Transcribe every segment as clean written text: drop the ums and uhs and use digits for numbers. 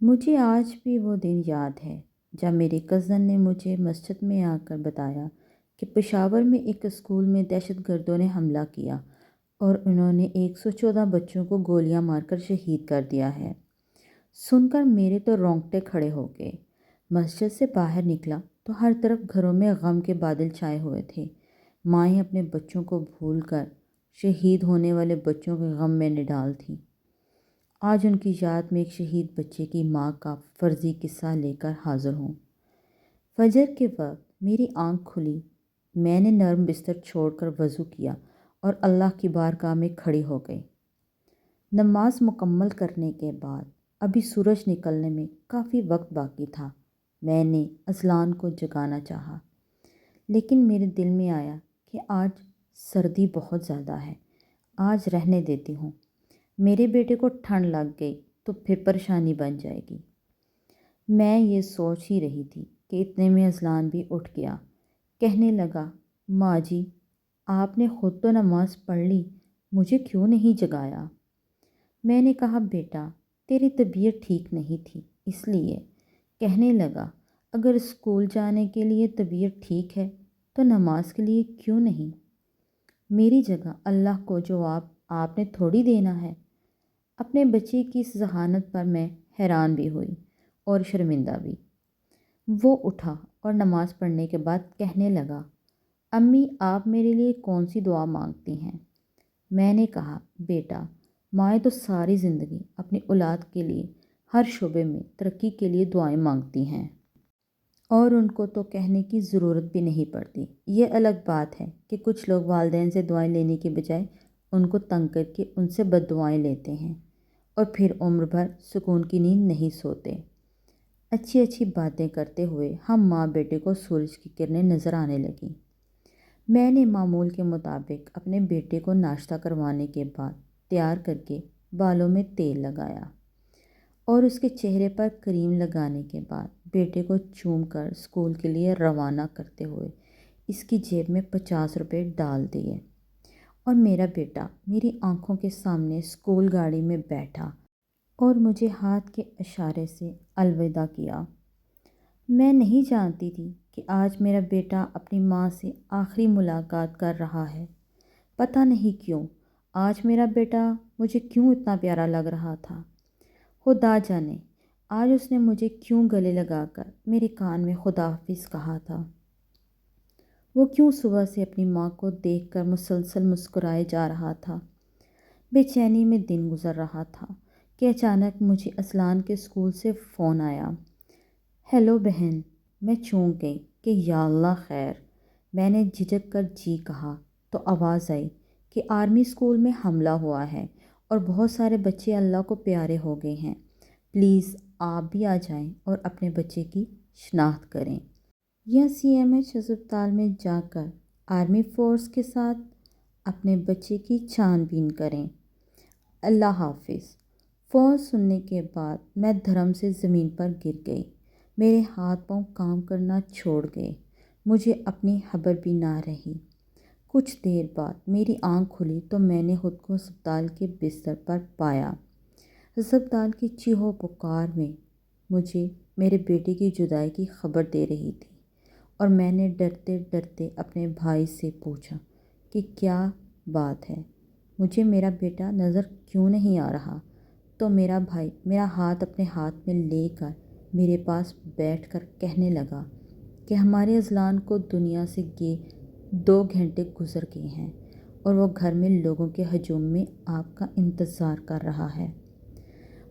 مجھے آج بھی وہ دن یاد ہے جب میرے کزن نے مجھے مسجد میں آ کر بتایا کہ پشاور میں ایک اسکول میں دہشت گردوں نے حملہ کیا اور انہوں نے 114 بچوں کو گولیاں مار کر شہید کر دیا ہے۔ سن کر میرے تو رونگٹے کھڑے ہو گئے۔ مسجد سے باہر نکلا تو ہر طرف گھروں میں غم کے بادل چھائے ہوئے تھے۔ مائیں اپنے بچوں کو بھول کر شہید ہونے والے بچوں کے غم میں نڈال تھیں۔ آج ان کی یاد میں ایک شہید بچے کی ماں کا فرضی قصہ لے کر حاضر ہوں۔ فجر کے وقت میری آنکھ کھلی، میں نے نرم بستر چھوڑ کر وضو کیا اور اللہ کی بارگاہ میں کھڑی ہو گئی۔ نماز مکمل کرنے کے بعد ابھی سورج نکلنے میں کافی وقت باقی تھا۔ میں نے اذلان کو جگانا چاہا، لیکن میرے دل میں آیا کہ آج سردی بہت زیادہ ہے، آج رہنے دیتی ہوں۔ میرے بیٹے کو ٹھنڈ لگ گئی تو پھر پریشانی بن جائے گی۔ میں یہ سوچ ہی رہی تھی کہ اتنے میں اذلان بھی اٹھ گیا۔ کہنے لگا، ماں جی، آپ نے خود تو نماز پڑھ لی، مجھے کیوں نہیں جگایا؟ میں نے کہا، بیٹا تیری طبیعت ٹھیک نہیں تھی اس لیے۔ کہنے لگا، اگر اسکول جانے کے لیے طبیعت ٹھیک ہے تو نماز کے لیے کیوں نہیں؟ میری جگہ اللہ کو جواب آپ نے تھوڑی دینا ہے۔ اپنے بچے کی اس ذہانت پر میں حیران بھی ہوئی اور شرمندہ بھی۔ وہ اٹھا اور نماز پڑھنے کے بعد کہنے لگا، امی آپ میرے لیے کون سی دعا مانگتی ہیں؟ میں نے کہا، بیٹا مائیں تو ساری زندگی اپنی اولاد کے لیے ہر شعبے میں ترقی کے لیے دعائیں مانگتی ہیں، اور ان کو تو کہنے کی ضرورت بھی نہیں پڑتی۔ یہ الگ بات ہے کہ کچھ لوگ والدین سے دعائیں لینے کے بجائے ان کو تنگ کر کے ان سے بد دعائیں لیتے ہیں اور پھر عمر بھر سکون کی نیند نہیں سوتے۔ اچھی اچھی باتیں کرتے ہوئے ہم ماں بیٹے کو سورج کی کرنیں نظر آنے لگیں۔ میں نے معمول کے مطابق اپنے بیٹے کو ناشتہ کروانے کے بعد تیار کر کے بالوں میں تیل لگایا اور اس کے چہرے پر کریم لگانے کے بعد بیٹے کو چوم کر اسکول کے لیے روانہ کرتے ہوئے اس کی جیب میں 50 روپے ڈال دیے، اور میرا بیٹا میری آنکھوں کے سامنے اسکول گاڑی میں بیٹھا اور مجھے ہاتھ کے اشارے سے الوداع کیا۔ میں نہیں جانتی تھی کہ آج میرا بیٹا اپنی ماں سے آخری ملاقات کر رہا ہے۔ پتہ نہیں کیوں آج میرا بیٹا مجھے کیوں اتنا پیارا لگ رہا تھا۔ خدا جانے آج اس نے مجھے کیوں گلے لگا کر میرے کان میں خدا حافظ کہا تھا۔ وہ کیوں صبح سے اپنی ماں کو دیکھ کر مسلسل مسکرائے جا رہا تھا۔ بے چینی میں دن گزر رہا تھا کہ اچانک مجھے اذلان کے اسکول سے فون آیا۔ ہیلو بہن، میں چونک گئی کہ یا اللہ خیر۔ میں نے جھجک کر جی کہا تو آواز آئی کہ آرمی اسکول میں حملہ ہوا ہے اور بہت سارے بچے اللہ کو پیارے ہو گئے ہیں، پلیز آپ بھی آ جائیں اور اپنے بچے کی شناخت کریں یا CMH ہسپتال میں جا کر آرمی فورس کے ساتھ اپنے بچے کی چھان بین کریں۔ اللہ حافظ۔ فون سننے کے بعد میں دھرم سے زمین پر گر گئی۔ میرے ہاتھ پاؤں کام کرنا چھوڑ گئے، مجھے اپنی خبر بھی نہ رہی۔ کچھ دیر بعد میری آنکھ کھلی تو میں نے خود کو ہسپتال کے بستر پر پایا۔ ہسپتال کی چیخو پکار میں مجھے میرے بیٹے کی جدائی کی خبر دے رہی تھی، اور میں نے ڈرتے ڈرتے اپنے بھائی سے پوچھا کہ کیا بات ہے، مجھے میرا بیٹا نظر کیوں نہیں آ رہا؟ تو میرا بھائی میرا ہاتھ اپنے ہاتھ میں لے کر میرے پاس بیٹھ کر کہنے لگا کہ ہمارے اذلان کو دنیا سے گئے 2 گھنٹے گزر گئے ہیں اور وہ گھر میں لوگوں کے ہجوم میں آپ کا انتظار کر رہا ہے۔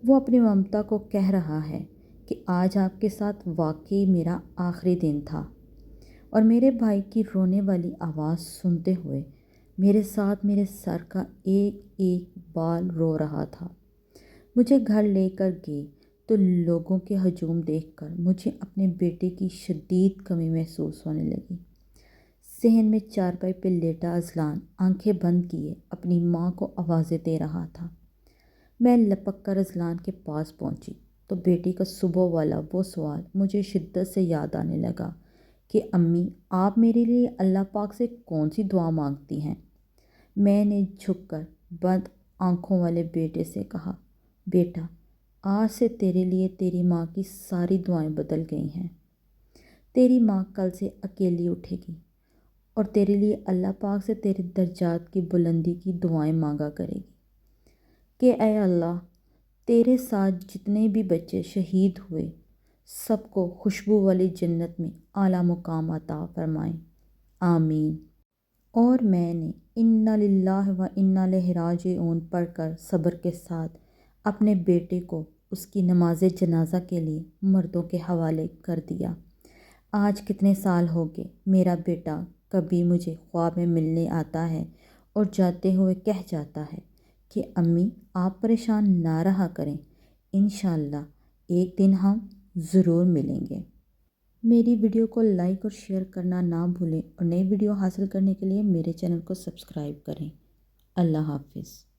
وہ اپنی ممتا کو کہہ رہا ہے کہ آج آپ کے ساتھ واقعی میرا آخری دن تھا۔ اور میرے بھائی کی رونے والی آواز سنتے ہوئے میرے ساتھ میرے سر کا ایک ایک بال رو رہا تھا۔ مجھے گھر لے کر گئے تو لوگوں کے ہجوم دیکھ کر مجھے اپنے بیٹے کی شدید کمی محسوس ہونے لگی۔ صحن میں چارپائی پہ لیٹا اذلان آنکھیں بند کیے اپنی ماں کو آوازیں دے رہا تھا۔ میں لپک کر اذلان کے پاس پہنچی تو بیٹی کا صبح والا وہ سوال مجھے شدت سے یاد آنے لگا کہ امی آپ میرے لیے اللہ پاک سے کون سی دعا مانگتی ہیں؟ میں نے جھک کر بند آنکھوں والے بیٹے سے کہا، بیٹا آج سے تیرے لیے تیری ماں کی ساری دعائیں بدل گئی ہیں۔ تیری ماں کل سے اکیلی اٹھے گی اور تیرے لیے اللہ پاک سے تیرے درجات کی بلندی کی دعائیں مانگا کرے گی کہ اے اللہ، تیرے ساتھ جتنے بھی بچے شہید ہوئے سب کو خوشبو والی جنت میں اعلیٰ مقام عطا فرمائیں، آمین۔ اور میں نے انا للہ و انا الیہ راجعون پڑھ کر صبر کے ساتھ اپنے بیٹے کو اس کی نماز جنازہ کے لیے مردوں کے حوالے کر دیا۔ آج کتنے سال ہو گئے، میرا بیٹا کبھی مجھے خواب میں ملنے آتا ہے اور جاتے ہوئے کہہ جاتا ہے کہ امی آپ پریشان نہ رہا کریں، انشاءاللہ ایک دن ہم ضرور ملیں گے۔ میری ویڈیو کو لائک اور شیئر کرنا نہ بھولیں اور نئی ویڈیو حاصل کرنے کے لیے میرے چینل کو سبسکرائب کریں۔ اللہ حافظ۔